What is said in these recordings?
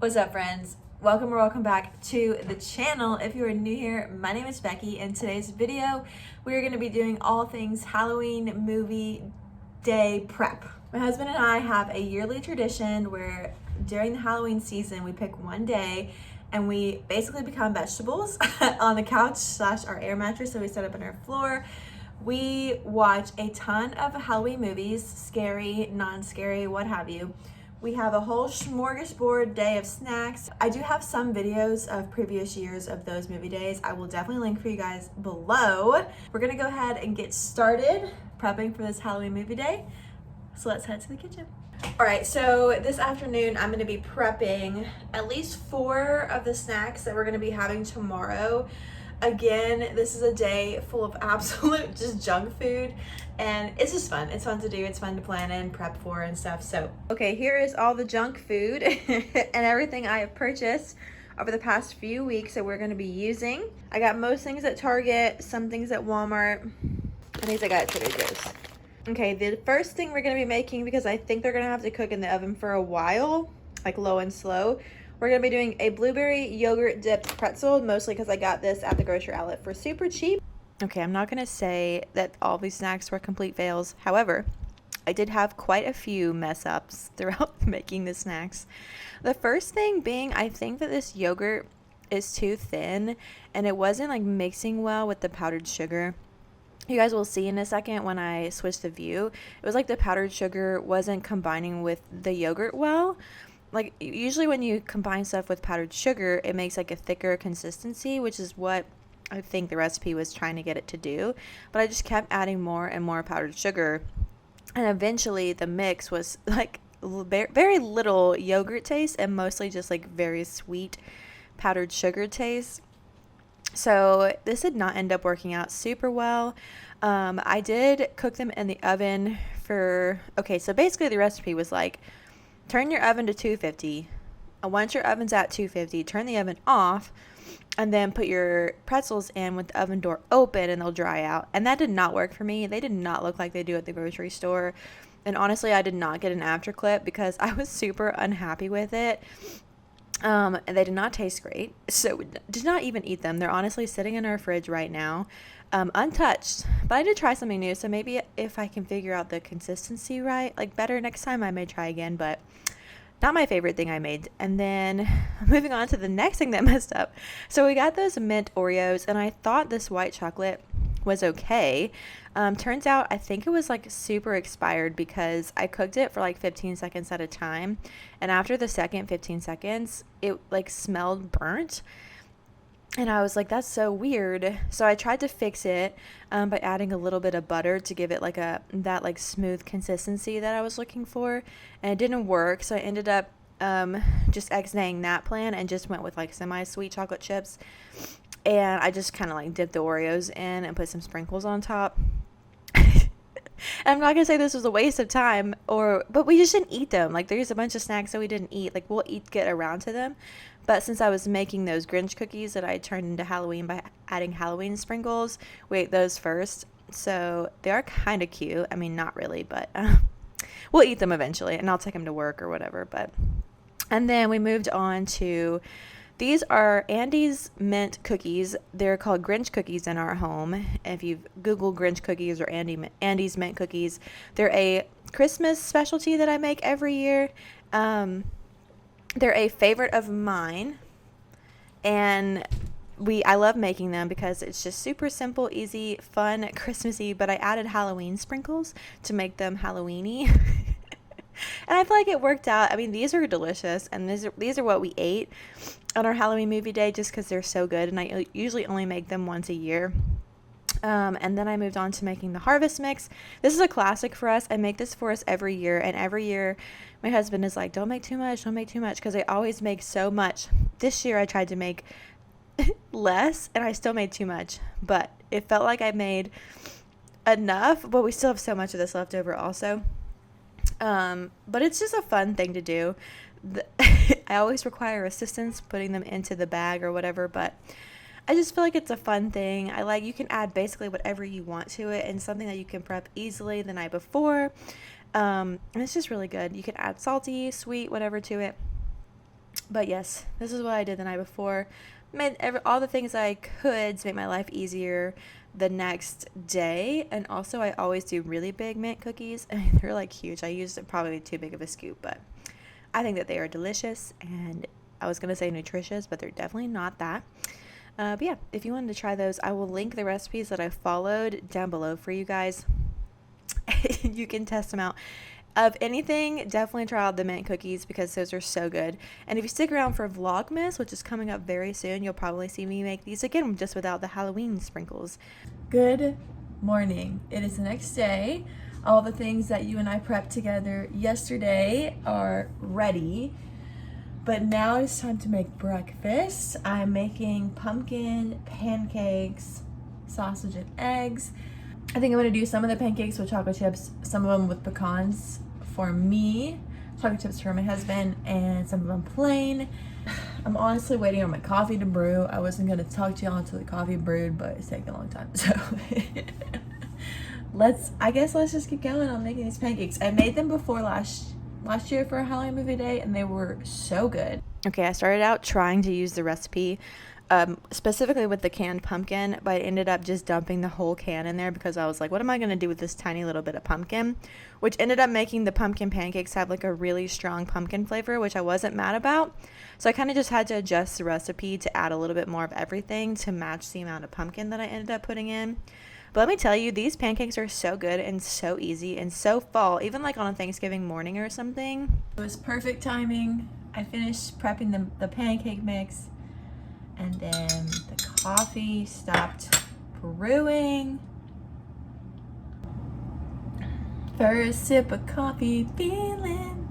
What's up, friends? Welcome or welcome back to the channel. If you are new here, my name is Becky. In today's video, we are going to be doing all things Halloween movie day prep. My husband and I have a yearly tradition where during the Halloween season, we pick one day and we basically become vegetables on the couch / our air mattress that we set up on our floor. We watch a ton of Halloween movies, scary, non-scary, what have you. We have a whole smorgasbord day of snacks. I do have some videos of previous years of those movie days. I will definitely link for you guys below. We're gonna go ahead and get started prepping for this Halloween movie day. So let's head to the kitchen. All right, so this afternoon I'm gonna be prepping at least 4 of the snacks that we're gonna be having tomorrow. Again, this is a day full of absolute just junk food, and it's just fun. It's fun to do, it's fun to plan and prep for and stuff. So, okay, here is all the junk food and everything I have purchased over the past few weeks that we're gonna be using. I got most things at Target, some things at Walmart, and these I got at Trader Joe's. Okay, the first thing we're gonna be making, because I think they're gonna have to cook in the oven for a while, like low and slow, we're gonna be doing a blueberry yogurt dipped pretzel, mostly because I got this at the grocery outlet for super cheap. Okay, I'm not gonna say that all these snacks were complete fails. However, I did have quite a few mess ups throughout making the snacks. The first thing being, I think that this yogurt is too thin and it wasn't like mixing well with the powdered sugar. You guys will see in a second when I switch the view. It was like the powdered sugar wasn't combining with the yogurt well. Like usually when you combine stuff with powdered sugar, it makes like a thicker consistency, which is what I think the recipe was trying to get it to do. But I just kept adding more and more powdered sugar, and eventually the mix was like very little yogurt taste and mostly just like very sweet powdered sugar taste. So this did not end up working out super well. I did cook them in the oven for, okay, so basically the recipe was like, turn your oven to 250. And once your oven's at 250, turn the oven off and then put your pretzels in with the oven door open and they'll dry out. And that did not work for me. They did not look like they do at the grocery store. And honestly, I did not get an after clip because I was super unhappy with it. And they did not taste great. So did not even eat them. They're honestly sitting in our fridge right now, untouched. But I did try something new. So maybe if I can figure out the consistency right, like better next time, I may try again. But not my favorite thing I made. And then moving on to the next thing that messed up. So we got those mint Oreos, and I thought this white chocolate was okay. Turns out I think it was like super expired because I cooked it for like 15 seconds at a time. And after the second 15 seconds, it like smelled burnt. And I was like, that's so weird. So I tried to fix it by adding a little bit of butter to give it like that like smooth consistency that I was looking for. And it didn't work. So I ended up just exiting that plan and just went with like semi-sweet chocolate chips. And I just kind of like dipped the Oreos in and put some sprinkles on top. I'm not gonna say this was a waste of time, but we just didn't eat them. Like there's a bunch of snacks that we didn't eat. Like we'll get around to them. But since I was making those Grinch cookies that I turned into Halloween by adding Halloween sprinkles, we ate those first. So they are kind of cute. I mean, not really, but we'll eat them eventually, and I'll take them to work or whatever. And then we moved on to, these are Andy's mint cookies. They're called Grinch cookies in our home. If you've Googled Grinch cookies or Andy's mint cookies, they're a Christmas specialty that I make every year. They're a favorite of mine, and I love making them because it's just super simple, easy, fun, Christmassy, but I added Halloween sprinkles to make them Halloweeny. And I feel like it worked out. I mean, these are delicious, and these are what we ate on our Halloween movie day just because they're so good, and I usually only make them once a year. And then I moved on to making the harvest mix. This is a classic for us. I make this for us every year, and every year my husband is like, don't make too much, because I always make so much. This year I tried to make less, and I still made too much, but it felt like I made enough, but we still have so much of this left over also. But it's just a fun thing to do. I always require assistance putting them into the bag or whatever, but I just feel like it's a fun thing. You can add basically whatever you want to it, and something that you can prep easily the night before. And it's just really good. You can add salty, sweet, whatever to it. But yes, this is what I did the night before. Made all the things I could to make my life easier the next day. And also, I always do really big mint cookies. I mean, they're like huge. I used probably too big of a scoop, but I think that they are delicious. And I was going to say nutritious, but they're definitely not that. But yeah, if you wanted to try those, I will link the recipes that I followed down below for you guys. You can test them out. Of anything, definitely try out the mint cookies because those are so good. And if you stick around for Vlogmas, which is coming up very soon, you'll probably see me make these again, just without the Halloween sprinkles. Good morning. It is the next day. All the things that you and I prepped together yesterday are ready. But now it's time to make breakfast. I'm making pumpkin pancakes, sausage and eggs. I think I'm gonna do some of the pancakes with chocolate chips, some of them with pecans for me, chocolate chips for my husband, and some of them plain. I'm honestly waiting on my coffee to brew. I wasn't gonna talk to y'all until the coffee brewed, but it's taking a long time. So let's just get going on making these pancakes. I made them before last year for a Halloween movie day, and they were so good. Okay, I started out trying to use the recipe specifically with the canned pumpkin, but I ended up just dumping the whole can in there because I was like, what am I going to do with this tiny little bit of pumpkin? Which ended up making the pumpkin pancakes have like a really strong pumpkin flavor, which I wasn't mad about. So I kind of just had to adjust the recipe to add a little bit more of everything to match the amount of pumpkin that I ended up putting in. But let me tell you, these pancakes are so good and so easy and so fall, even like on a Thanksgiving morning or something. It was perfect timing. I finished prepping the pancake mix, and then the coffee stopped brewing. First sip of coffee feeling.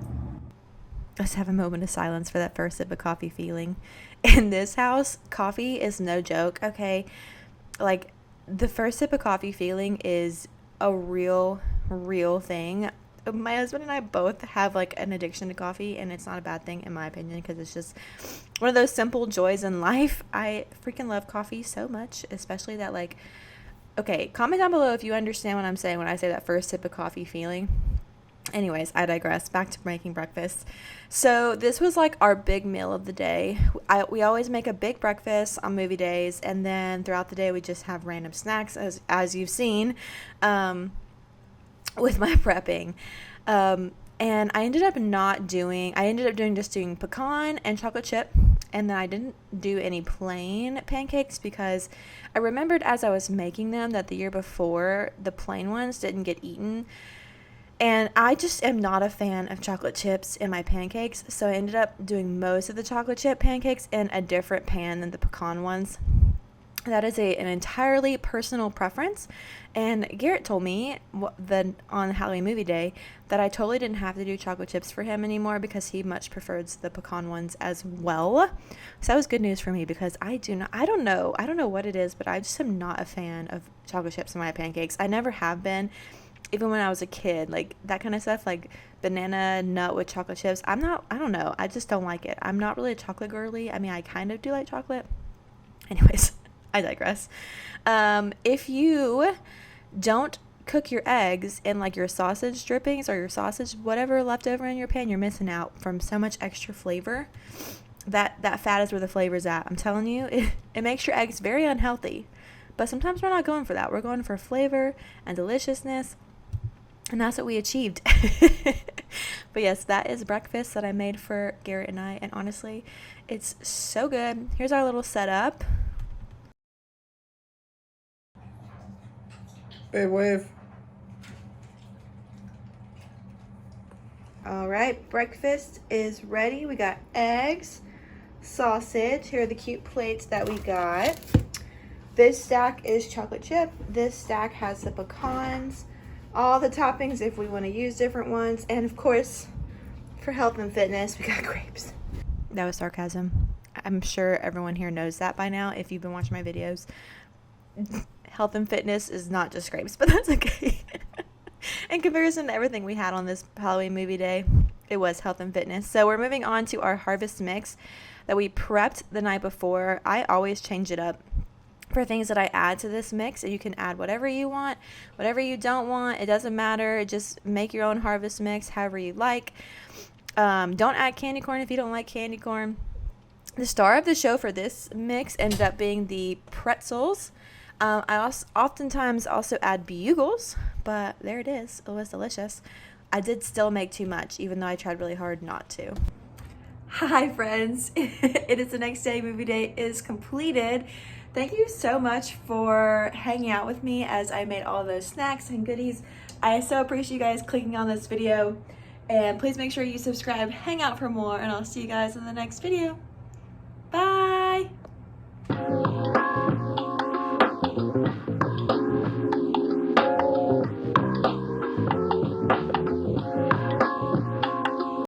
Let's have a moment of silence for that first sip of coffee feeling. In this house, coffee is no joke, okay? Like, the first sip of coffee feeling is a real thing. My husband and I both have like an addiction to coffee, and it's not a bad thing in my opinion because it's just one of those simple joys in life. I freaking love coffee so much, especially that like, okay, comment down below if you understand what I'm saying when I say that first sip of coffee feeling. Anyways, I digress. Back to making breakfast. So this was like our big meal of the day. We always make a big breakfast on movie days, and then throughout the day we just have random snacks, as you've seen with my prepping. And I ended up doing pecan and chocolate chip, and then I didn't do any plain pancakes because I remembered as I was making them that the year before the plain ones didn't get eaten. And I just am not a fan of chocolate chips in my pancakes, so I ended up doing most of the chocolate chip pancakes in a different pan than the pecan ones. That is an entirely personal preference, and Garrett told me on Halloween movie day that I totally didn't have to do chocolate chips for him anymore because he much prefers the pecan ones as well. So that was good news for me because I don't know what it is, but I just am not a fan of chocolate chips in my pancakes. I never have been. Even when I was a kid, like that kind of stuff, like banana nut with chocolate chips, I don't know. I just don't like it. I'm not really a chocolate girly. I mean, I kind of do like chocolate. Anyways, I digress. If you don't cook your eggs in like your sausage drippings or your sausage, whatever left over in your pan, you're missing out from so much extra flavor. That fat is where the flavor's at. I'm telling you, it makes your eggs very unhealthy. But sometimes we're not going for that. We're going for flavor and deliciousness. And that's what we achieved. But yes, that is breakfast that I made for Garrett and I. And honestly, it's so good. Here's our little setup. Babe, wave. All right, breakfast is ready. We got eggs, sausage. Here are the cute plates that we got. This stack is chocolate chip. This stack has the pecans. All the toppings if we want to use different ones. And of course, for health and fitness, we got grapes. That was sarcasm. I'm sure everyone here knows that by now if you've been watching my videos. Health and fitness is not just grapes, but that's okay. In comparison to everything we had on this Halloween movie day, it was health and fitness. So we're moving on to our harvest mix that we prepped the night before. I always change it up for things that I add to this mix. You can add whatever you want, whatever you don't want. It doesn't matter. Just make your own harvest mix however you like. Don't add candy corn if you don't like candy corn. The star of the show for this mix ended up being the pretzels. I oftentimes also add bugles, but there it is. It was delicious. I did still make too much, even though I tried really hard not to. Hi friends, it is the next day. Movie day is completed. Thank you so much for hanging out with me as I made all those snacks and goodies. I so appreciate you guys clicking on this video, and please make sure you subscribe, hang out for more, and I'll see you guys in the next video. Bye.